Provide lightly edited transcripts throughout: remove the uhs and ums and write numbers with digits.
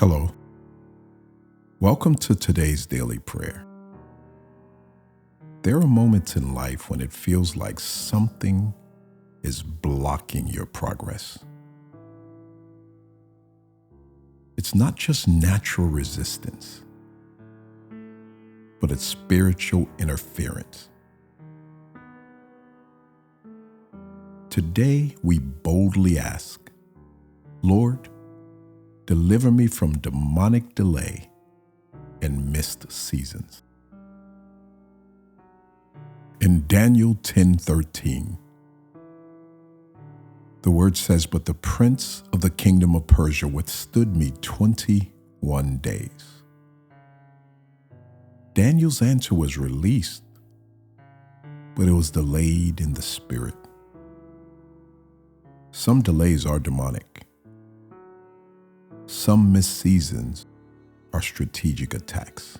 Hello. Welcome to today's daily prayer. There are moments in life when it feels like something is blocking your progress. It's not just natural resistance, but it's spiritual interference. Today, we boldly ask, Lord, deliver me from demonic delay and missed seasons. In Daniel 10:13, the word says, "But the prince of the kingdom of Persia withstood me 21 days." Daniel's answer was released, but it was delayed in the spirit. Some delays are demonic. Some missed seasons are strategic attacks.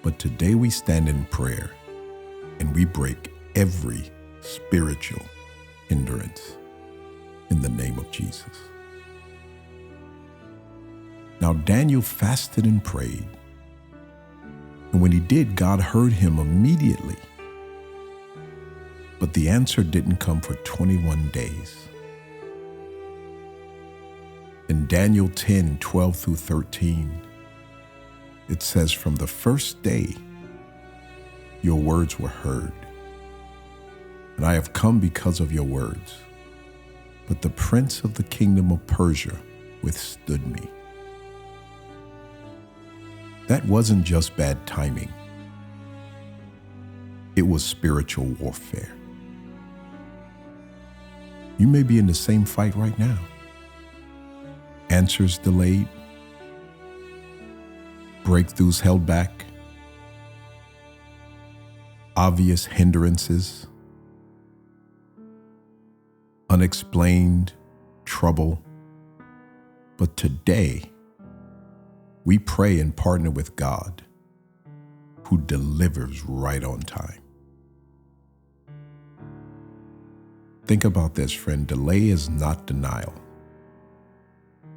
But today we stand in prayer and we break every spiritual hindrance in the name of Jesus. Now Daniel fasted and prayed, and when he did, God heard him immediately. But the answer didn't come for 21 days. In Daniel 10:12-13, it says, "From the first day your words were heard, and I have come because of your words. But the prince of the kingdom of Persia withstood me." That wasn't just bad timing. It was spiritual warfare. You may be in the same fight right now. Answers delayed, breakthroughs held back, obvious hindrances, unexplained trouble. But today, we pray and partner with God, who delivers right on time. Think about this, friend. Delay is not denial.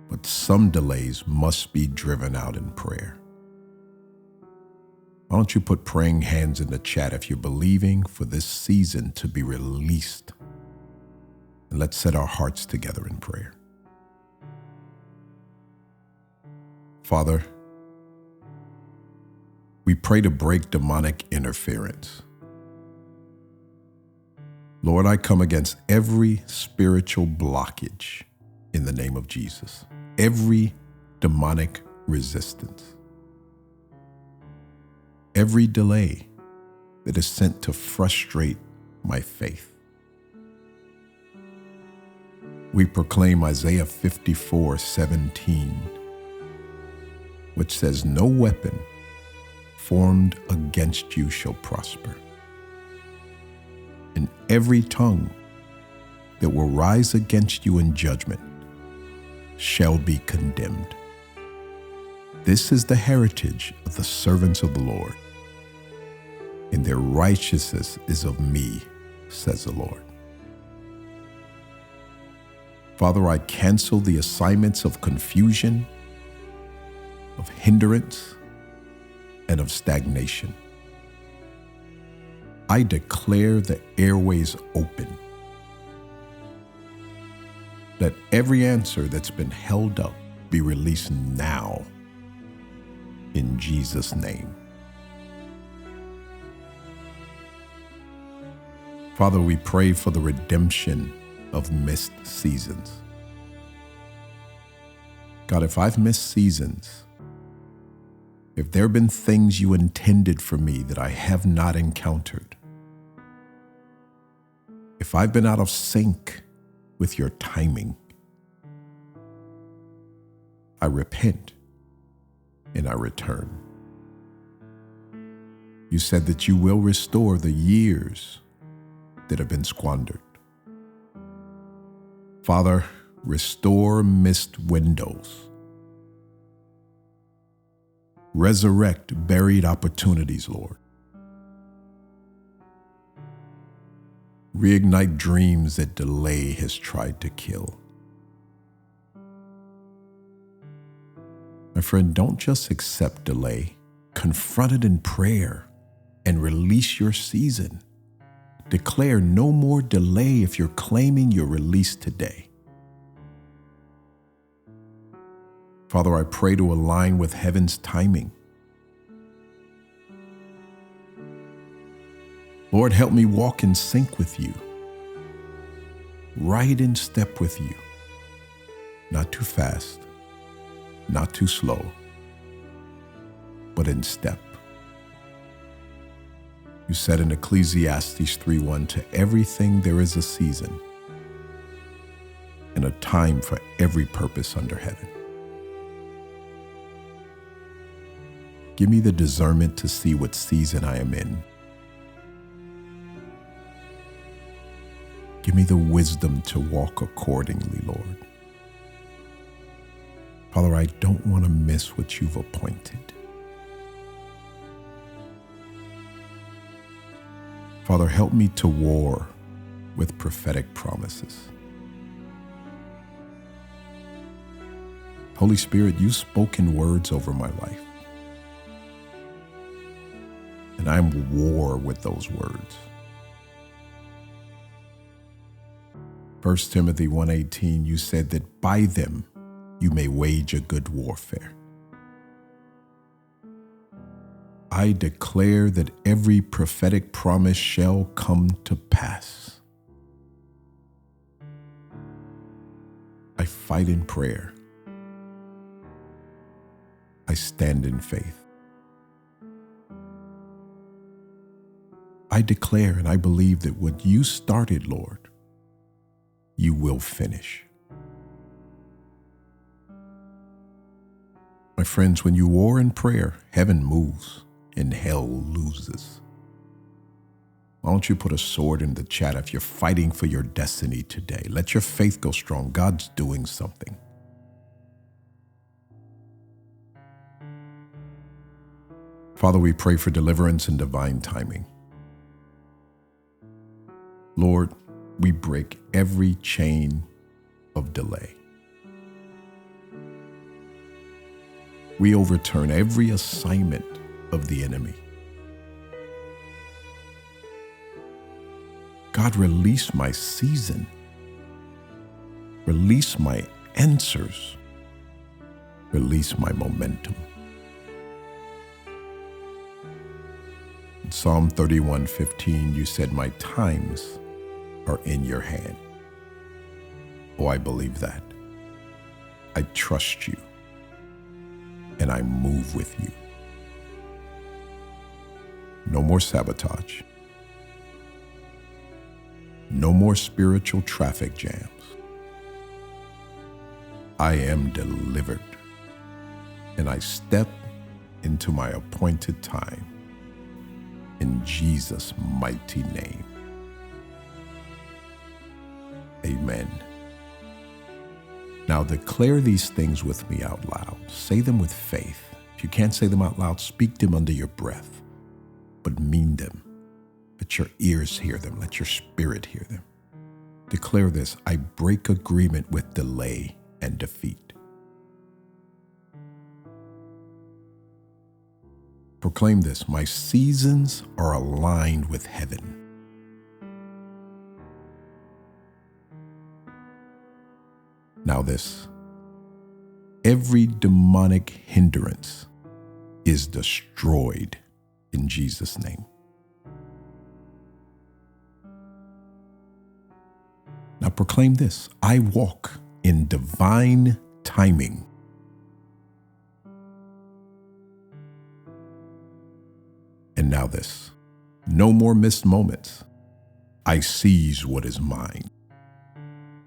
But some delays must be driven out in prayer. Why don't you put praying hands in the chat if you're believing for this season to be released? And let's set our hearts together in prayer. Father, we pray to break demonic interference. Lord, I come against every spiritual blockage in the name of Jesus. Every demonic resistance, every delay that is sent to frustrate my faith. We proclaim Isaiah 54:17, which says, "No weapon formed against you shall prosper, and every tongue that will rise against you in judgment shall be condemned. This is the heritage of the servants of the Lord, and their righteousness is of me, says the Lord." Father, I cancel the assignments of confusion, of hindrance, and of stagnation. I declare the airways open. Let every answer that's been held up be released now, in Jesus' name. Father, we pray for the redemption of missed seasons. God, if I've missed seasons, if there have been things you intended for me that I have not encountered, if I've been out of sync with your timing, I repent and I return. You said that you will restore the years that have been squandered. Father, restore missed windows. Resurrect buried opportunities, Lord. Reignite dreams that delay has tried to kill. My friend, don't just accept delay. Confront it in prayer and release your season. Declare no more delay if you're claiming your release today. Father, I pray to align with heaven's timing. Lord, help me walk in sync with you, right in step with you, not too fast, not too slow, but in step. You said in Ecclesiastes 3:1, to everything there is a season and a time for every purpose under heaven. Give me the discernment to see what season I am in. Give me the wisdom to walk accordingly, Lord. Father, I don't want to miss what you've appointed. Father, help me to war with prophetic promises. Holy Spirit, you've spoken words over my life, and I'm at war with those words. 1 Timothy 1:18, you said that by them you may wage a good warfare. I declare that every prophetic promise shall come to pass. I fight in prayer. I stand in faith. I declare and I believe that what you started, Lord, you will finish. My friends, when you war in prayer, heaven moves and hell loses. Why don't you put a sword in the chat if you're fighting for your destiny today? Let your faith go strong. God's doing something. Father, we pray for deliverance and divine timing. Lord, we break every chain of delay. We overturn every assignment of the enemy. God, release my season. Release my answers. Release my momentum. In Psalm 31:15, you said, my times are in your hand. Oh, I believe that. I trust you, and I move with you. No more sabotage. No more spiritual traffic jams. I am delivered, and I step into my appointed time in Jesus' mighty name. Amen. Now declare these things with me out loud. Say them with faith. If you can't say them out loud, speak them under your breath, but mean them. Let your ears hear them. Let your spirit hear them. Declare this: I break agreement with delay and defeat. Proclaim this: my seasons are aligned with heaven. Now this: every demonic hindrance is destroyed in Jesus' name. Now proclaim this: I walk in divine timing. And now this: no more missed moments. I seize what is mine.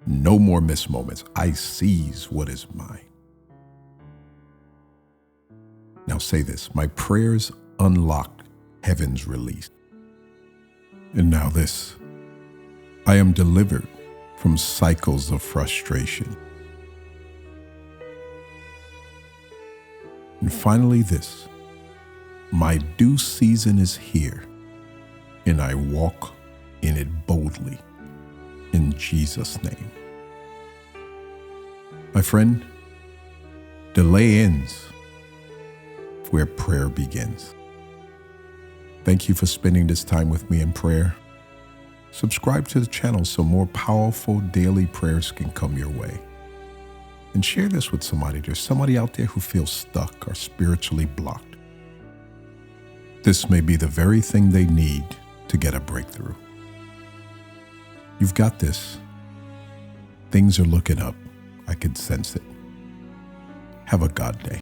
No more missed moments. I seize what is mine. Now say this: my prayers unlocked heaven's release. And now this: I am delivered from cycles of frustration. And finally this: my due season is here, and I walk in it boldly in Jesus' name. My friend, delay ends where prayer begins. Thank you for spending this time with me in prayer. Subscribe to the channel so more powerful daily prayers can come your way. And share this with somebody. There's somebody out there who feels stuck or spiritually blocked. This may be the very thing they need to get a breakthrough. You've got this. Things are looking up. I can sense it. Have a God day.